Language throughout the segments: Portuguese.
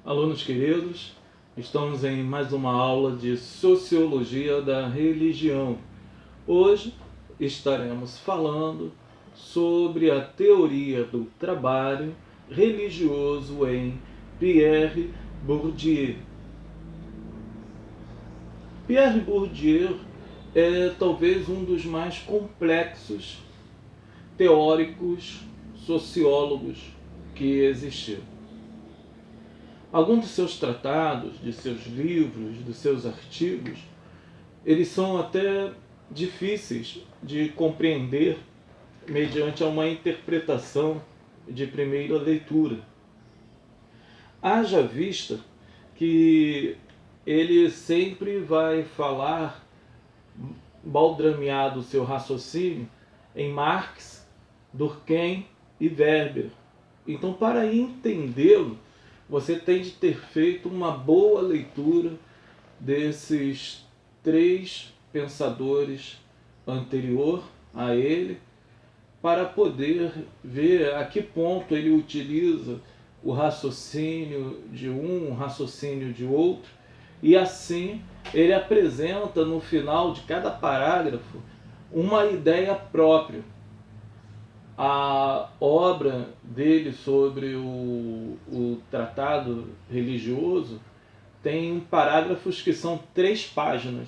Alunos queridos, estamos em mais uma aula de Sociologia da Religião. Hoje estaremos falando sobre a teoria do trabalho religioso em Pierre Bourdieu. Pierre Bourdieu é talvez um dos mais complexos teóricos sociólogos que existiu. Alguns de seus tratados, de seus livros, de seus artigos, eles são até difíceis de compreender mediante uma interpretação de primeira leitura. Haja vista que ele sempre vai falar, baldrameado o seu raciocínio, em Marx, Durkheim e Weber. Então, para entendê-lo, você tem de ter feito uma boa leitura desses três pensadores anterior a ele, para poder ver a que ponto ele utiliza o raciocínio de um, o raciocínio de outro, e assim ele apresenta no final de cada parágrafo uma ideia própria. A obra dele sobre o tratado religioso tem parágrafos que são 3 páginas.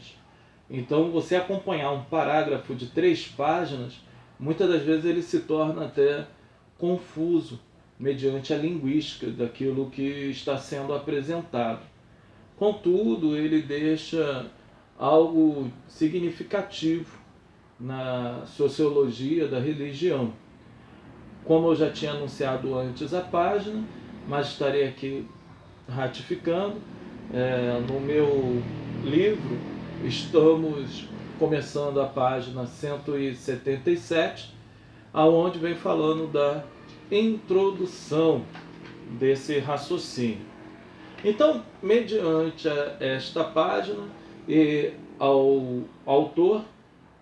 Então, você acompanhar um parágrafo de 3 páginas, muitas das vezes ele se torna até confuso, mediante a linguística daquilo que está sendo apresentado. Contudo, ele deixa algo significativo na sociologia da religião. Como eu já tinha anunciado antes a página, mas estarei aqui ratificando, no meu livro estamos começando a página 177, aonde vem falando da introdução desse raciocínio. Então, mediante esta página e ao autor,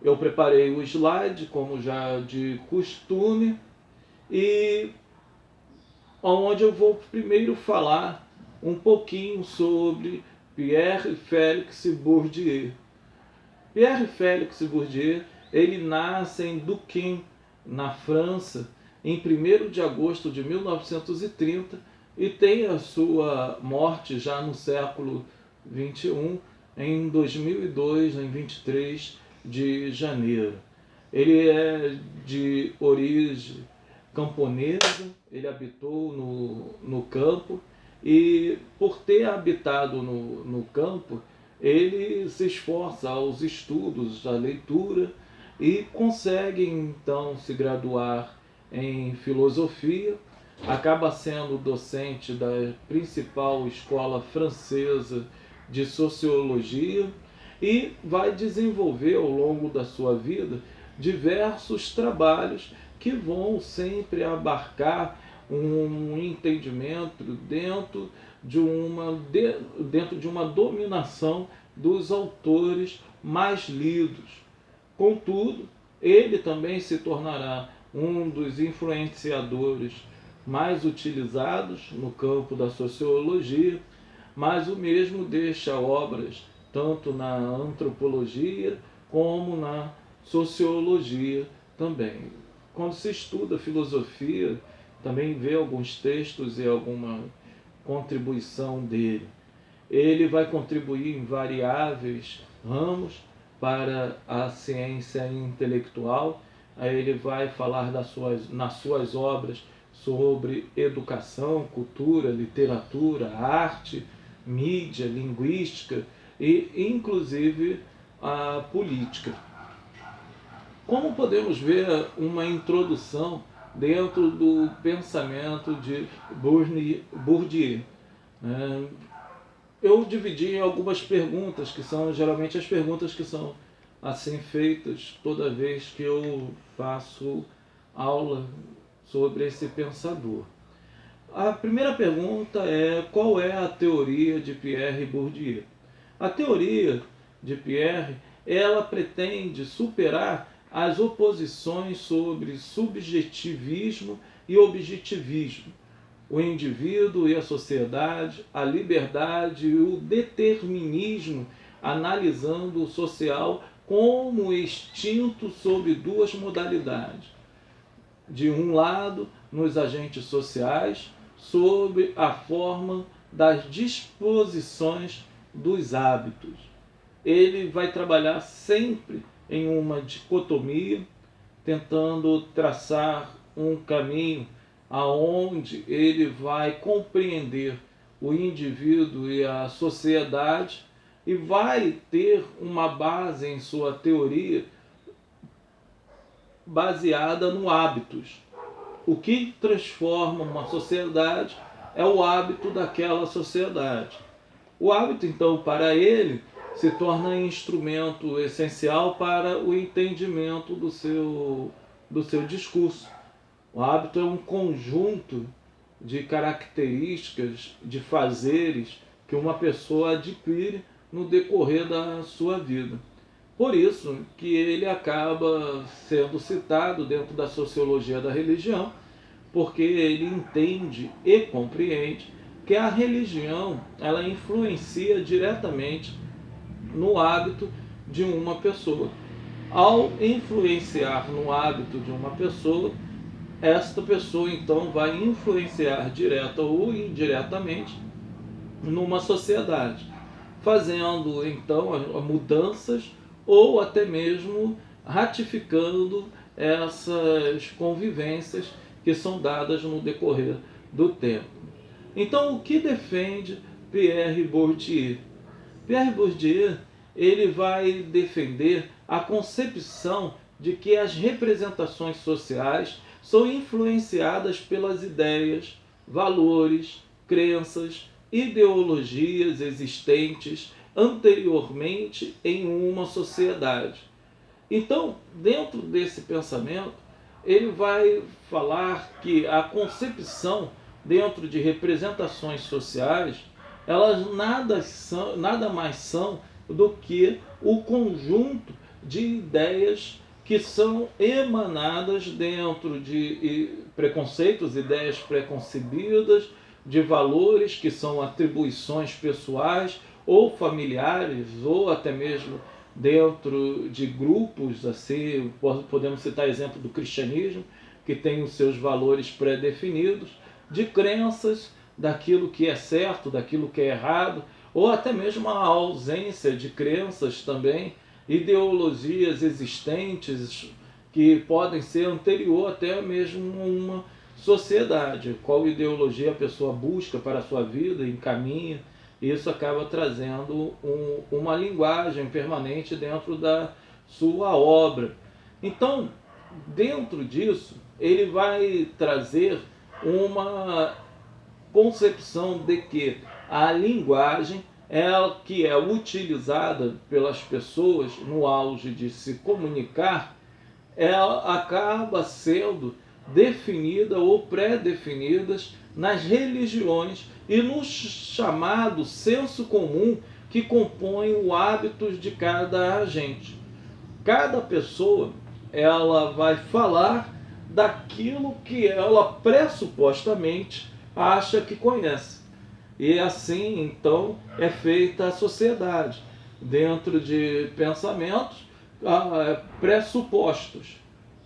eu preparei o slide, como já de costume, e onde eu vou primeiro falar um pouquinho sobre Pierre Félix Bourdieu. Pierre Félix Bourdieu, ele nasce em Duquesne, na França, em 1º de agosto de 1930 e tem a sua morte já no século XXI, em 2002, em 23 de janeiro. Ele é de origem camponesa, ele habitou no campo e, por ter habitado no campo, ele se esforça aos estudos, à leitura e consegue então se graduar em filosofia, acaba sendo docente da principal escola francesa de sociologia e vai desenvolver ao longo da sua vida diversos trabalhos que vão sempre abarcar um entendimento dentro de uma dominação dos autores mais lidos. Contudo, ele também se tornará um dos influenciadores mais utilizados no campo da sociologia, mas o mesmo deixa obras tanto na antropologia como na sociologia também. Quando se estuda filosofia, também vê alguns textos e alguma contribuição dele. Ele vai contribuir em variáveis ramos para a ciência intelectual. Aí ele vai falar nas suas obras sobre educação, cultura, literatura, arte, mídia, linguística e inclusive a política. Como podemos ver uma introdução dentro do pensamento de Bourdieu? Eu dividi em algumas perguntas, que são geralmente as perguntas que são assim feitas toda vez que eu faço aula sobre esse pensador. A primeira pergunta é: qual é a teoria de Pierre Bourdieu? A teoria de Pierre, ela pretende superar as oposições sobre subjetivismo e objetivismo. o indivíduo e a sociedade, a liberdade e o determinismo, analisando o social como extinto sob duas modalidades. De um lado, nos agentes sociais, sob a forma das disposições dos hábitos. Ele vai trabalhar sempre em uma dicotomia, tentando traçar um caminho aonde ele vai compreender o indivíduo e a sociedade e vai ter uma base em sua teoria baseada no hábitos. O que transforma uma sociedade é o hábito daquela sociedade. O hábito, então, para ele, se torna instrumento essencial para o entendimento do seu discurso. O hábito é um conjunto de características, de fazeres que uma pessoa adquire no decorrer da sua vida. Por isso que ele acaba sendo citado dentro da sociologia da religião, porque ele entende e compreende que a religião ela influencia diretamente no hábito de uma pessoa. Ao influenciar no hábito de uma pessoa, esta pessoa então vai influenciar direta ou indiretamente numa sociedade, fazendo então mudanças ou até mesmo ratificando essas convivências que são dadas no decorrer do tempo. Então, o que defende Pierre Bourdieu? Pierre Bourdieu ele vai defender a concepção de que as representações sociais são influenciadas pelas ideias, valores, crenças, ideologias existentes anteriormente em uma sociedade. Então, dentro desse pensamento, ele vai falar que a concepção dentro de representações sociais, elas nada mais são do que o conjunto de ideias que são emanadas dentro de preconceitos, ideias preconcebidas, de valores que são atribuições pessoais ou familiares, ou até mesmo dentro de grupos, assim, podemos citar exemplo do cristianismo, que tem os seus valores pré-definidos, de crenças, daquilo que é certo, daquilo que é errado, ou até mesmo a ausência de crenças também, ideologias existentes que podem ser anterior até mesmo a uma sociedade. Qual ideologia a pessoa busca para a sua vida, encaminha, isso acaba trazendo uma linguagem permanente dentro da sua obra. Então, dentro disso, ele vai trazer uma concepção de que a linguagem que é utilizada pelas pessoas no auge de se comunicar, ela acaba sendo definida ou pré-definidas nas religiões e no chamado senso comum que compõe o hábito de cada agente. Cada pessoa ela vai falar daquilo que ela pressupostamente acha que conhece. E assim, então, é feita a sociedade, dentro de pensamentos pressupostos.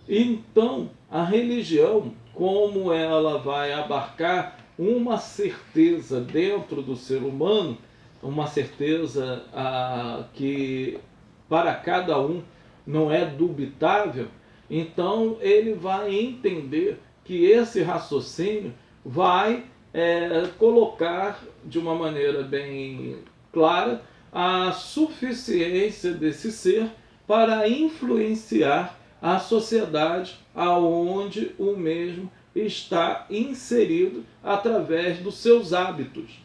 Então, a religião, como ela vai abarcar uma certeza dentro do ser humano, uma certeza que para cada um não é dubitável, então ele vai entender que esse raciocínio vai colocar de uma maneira bem clara a suficiência desse ser para influenciar a sociedade aonde o mesmo está inserido através dos seus hábitos.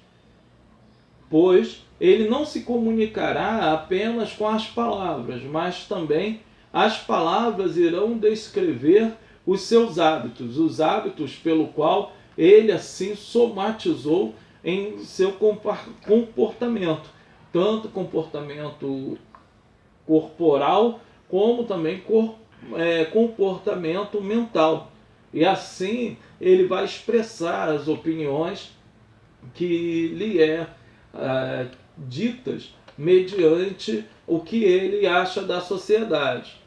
Pois ele não se comunicará apenas com as palavras, mas também as palavras irão descrever os seus hábitos, os hábitos pelo qual ele assim somatizou em seu comportamento, tanto comportamento corporal como também comportamento mental. E assim ele vai expressar as opiniões que lhe ditas mediante o que ele acha da sociedade.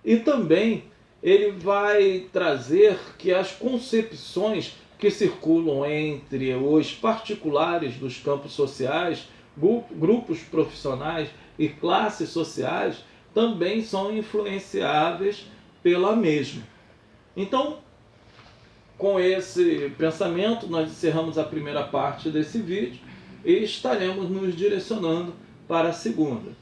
E também ele vai trazer que as concepções que circulam entre os particulares dos campos sociais, grupos profissionais e classes sociais também são influenciáveis pela mesma. Então, com esse pensamento, nós encerramos a primeira parte desse vídeo e estaremos nos direcionando para a segunda.